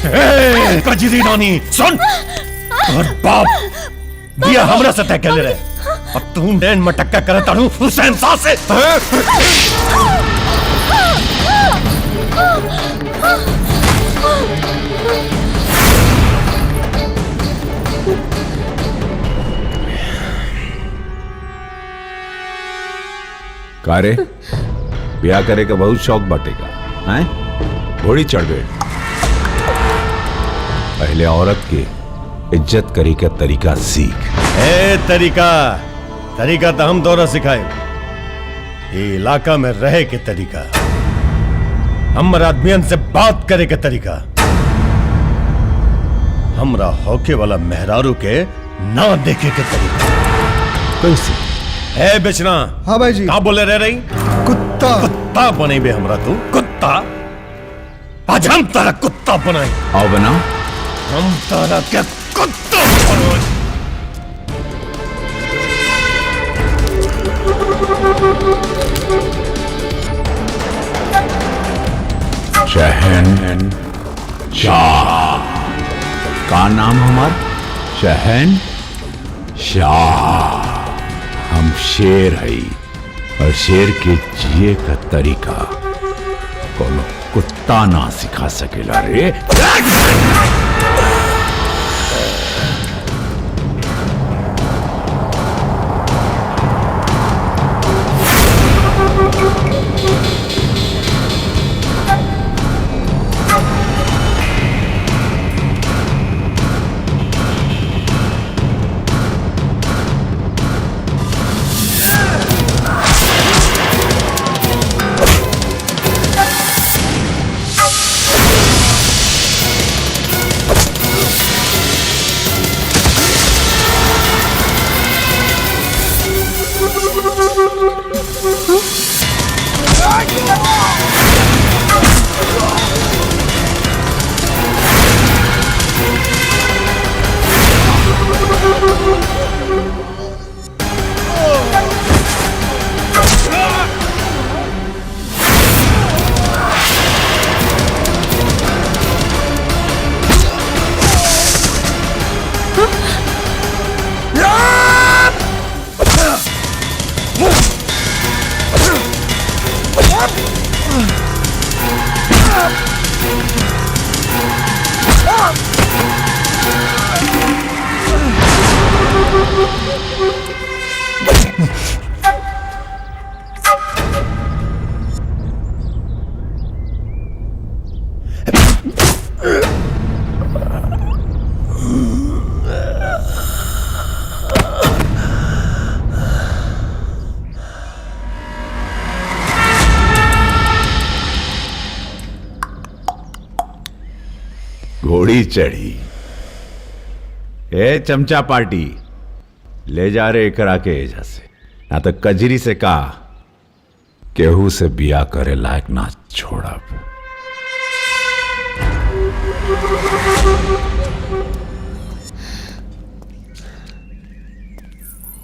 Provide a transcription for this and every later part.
कजरी रानी सुन, और बाप दिया हमरा से तय कर ले रहे, और तू नैन मटक्का करता हूँ हुसैन साहब से। कारे ब्याह करे का बहुत शौक बाटेगा हैं? घोड़ी चढ़ गए। पहले औरत के इज्जत करे का तरीका सीख। तरीका तो हम दोनों सिखाए। ये इलाका में रहे के तरीका, हमर आदमियन से बात करे के तरीका, हमरा होके वाला मेहरारू के ना देखे के तरीका। कैसे? ए बेचना। हाँ भाई जी। क्या बोले रह रही? कुत्ता बने बे हमरा तू कुत्ता। आज हम तारा कुत्ता बनाए। आओ बनाओ। हम तारा क्या कुत्ता बनाए। शहनशाह का नाम हमारा शहनशाह। हम शेर है और शेर के जिए का तरीका कोनो कुत्ता ना सिखा सकेला रे। घोड़ी चढ़ी। ए चमचा पार्टी ले जा रे करा के एजा से, ना तो कजरी से का केहू से बिया करे लायक ना छोड़ब।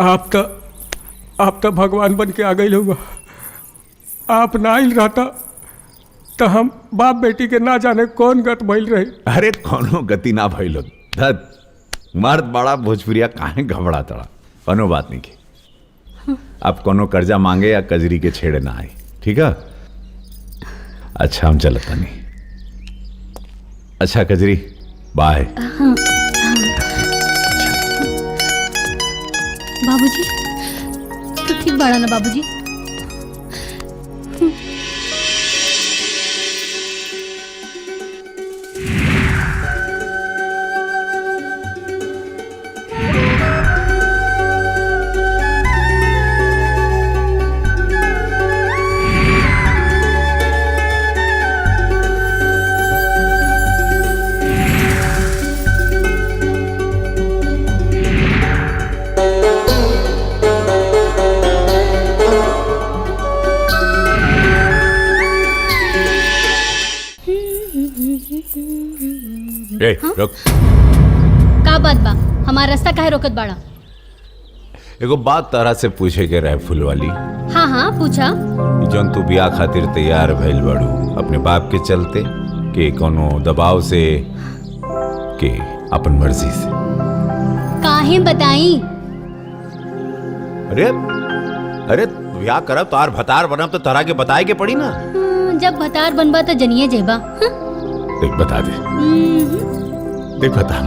आप तो भगवान बन के आ गई लोग। आप ना आइल रहता तो हम बाप बेटी के ना जाने कौन गत भइल रही। अरे कोनो गति ना भइलो धत, मर्द बड़ा भोजपुरिया काहे घबरा तड़ा। कोनो बात नहीं की, अब कोनो कर्जा मांगे या कजरी के छेड़े ना आए, ठीक है? अच्छा हम चलता नहीं। अच्छा कजरी बाय। बाबूजी तो ठीक बाड़ा ना बाबूजी। रुक। का बात बा? हमारा रास्ता काहे रोकत बाड़ा? एगो बात तारा से पूछे के रहे फूल वाली। हाँ हाँ पूछा। जौन तू बियाह खातिर तैयार भइल बाड़ू अपने बाप के चलते के कोनो दबाव से के अपन मर्जी से। काहे बताई? अरे अरे ब्याह करब तो आर भतार बनब तो तरा के बताए के पड़ी ना। जब भतार बनबा तो जनिए जेबा। देख बता दे, देख बता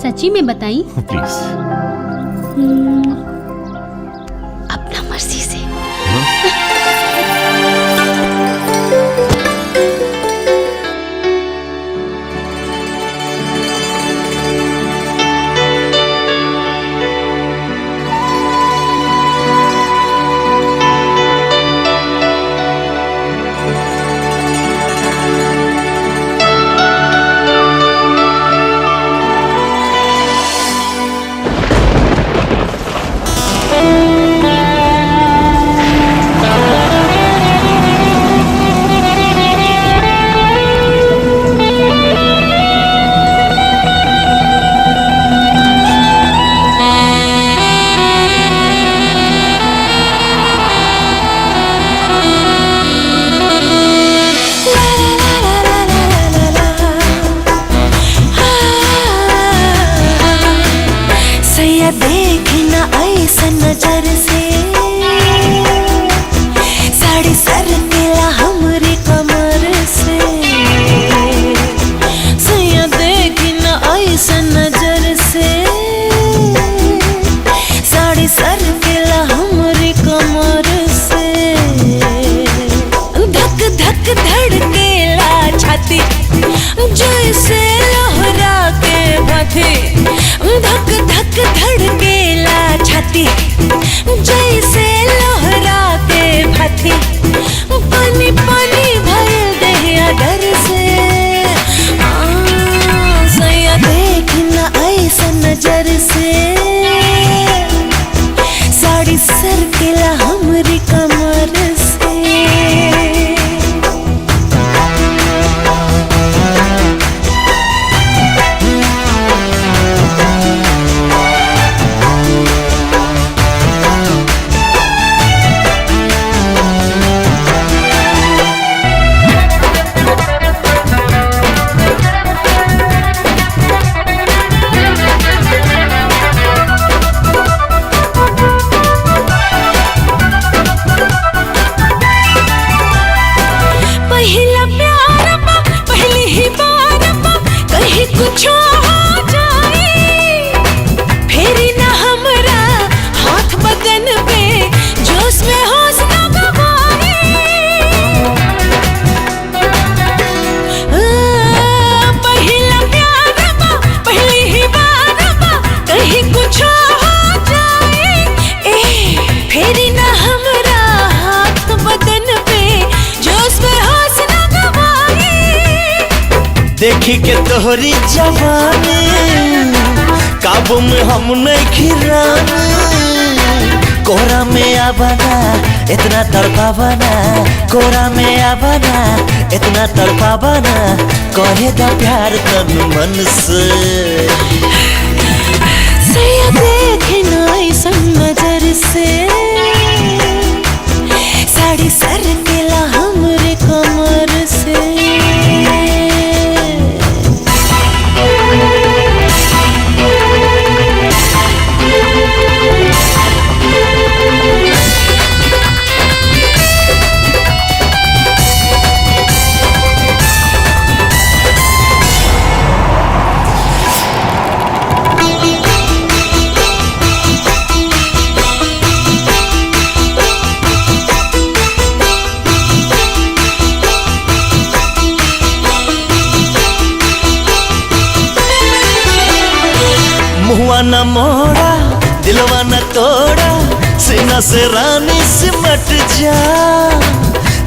सच्ची में बताई प्लीज। अपना मर्जी से। देखी के तोहरी जवानी काबू में हम नहीं खिरानी, कोरा में आवाना इतना तड़पावाना, कोरा में आवाना इतना तड़पावाना, कहे दा प्यार तन मन से देखे ऐसन नजर से साड़ी सर केला हमरे कमर से। मुआ न मोड़ा दिलवा न तोड़ा, सीना से रानी सिमट जा,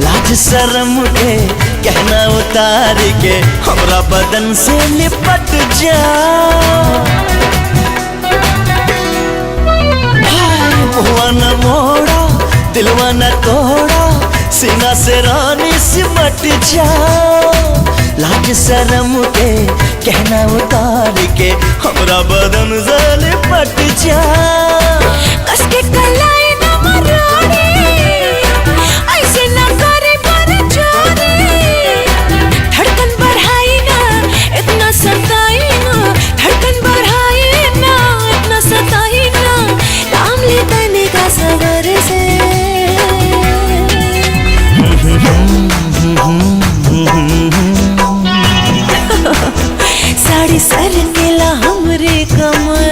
लाज शर्म के कहना उतार के हमरा बदन से लिपट जा। मुआ न मोड़ा दिलवा न तोड़ा, सीना से रानी सिमट जा, लाज शर्म के कहना उतार के हमरा बदन से लिपट जा। कसके कलाई न मरोड़ी, ऐसे न करे पर जोड़ी, धड़कन बढ़ाई ना इतना सताई ना, गाड़ी सर केला हमरे कमर